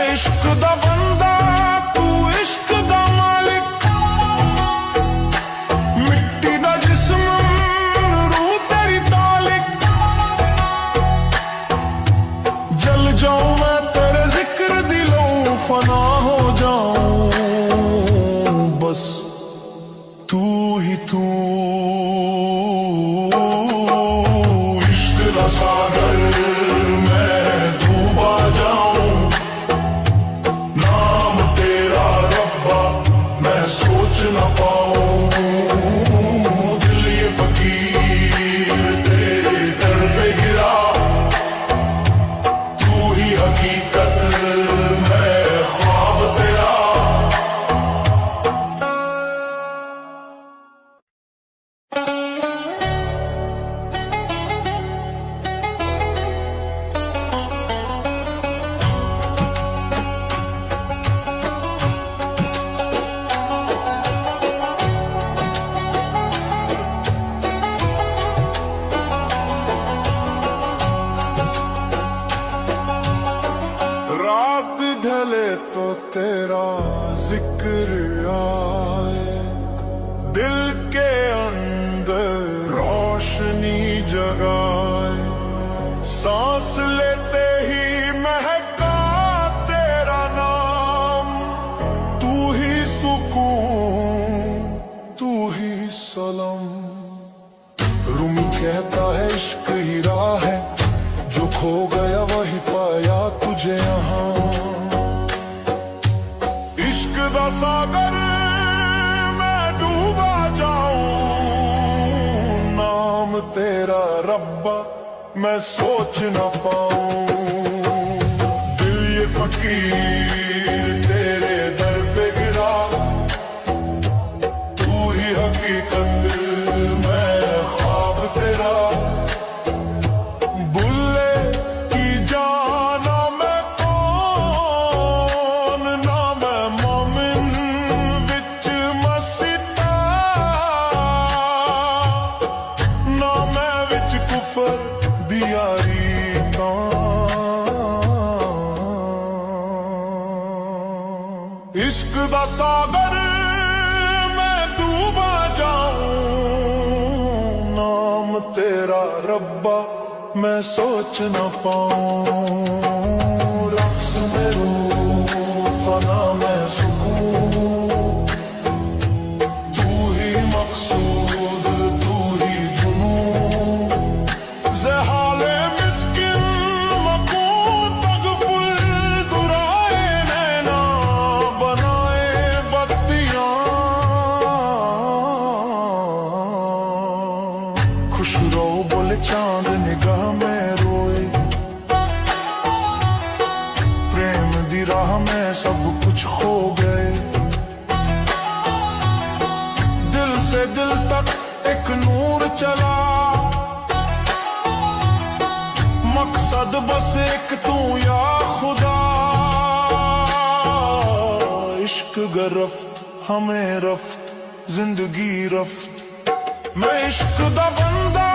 इश्क दा बंदा तू इश्क दा मालिक, मिट्टी दा जिस्म रूह तेरी तालिक। जल जाऊं मैं तेरे जिक्र दिलों, फना हो जाऊं बस तू ही तू। इश्क दा सागर मैं डूबा जाऊं, नाम तेरा रब्बा मैं सोच न पाऊं। दिल ये फकीर तेरे दर पे गिरा, तू ही हकीकत मैं ख्वाब तेरा। रात ढले तो तेरा जिक्र आए, दिल के अंदर रोशनी जगाए। सांस लेते ही महका तेरा नाम, तू ही सुकून तू ही सलाम। रूमी कहता है इश्क ही राह है, जो खो गया वही पाया तुझे यहाँ। इश्क दा सागर मैं डूबा जाऊं, नाम तेरा रब्बा मैं सोच न पाऊं। दिल ये फकीर तेरे दर पे गिरा, तू ही हकीकत मैं ख्वाब तेरा। इश्क दा सागर मैं डूबा जाऊं, नाम तेरा रब्बा मैं सोच न पाऊं। रक्स में रूह फना में सुकून, तू ही मकसूद तू ही जुनून। ज़हाले मिस्किन मकून तगफुल दुराए नैना, बनाए बत्तियां। खुश रहो बोले चांद निगाह में रोए, प्रेम दी राह में सब कुछ खो गए। दिल से दिल तक एक नूर चला, मकसद बस एक तू या खुदा। इश्क गरफ्त हमें रफ्त जिंदगी रफ्त, मैं इश्क दा बंदा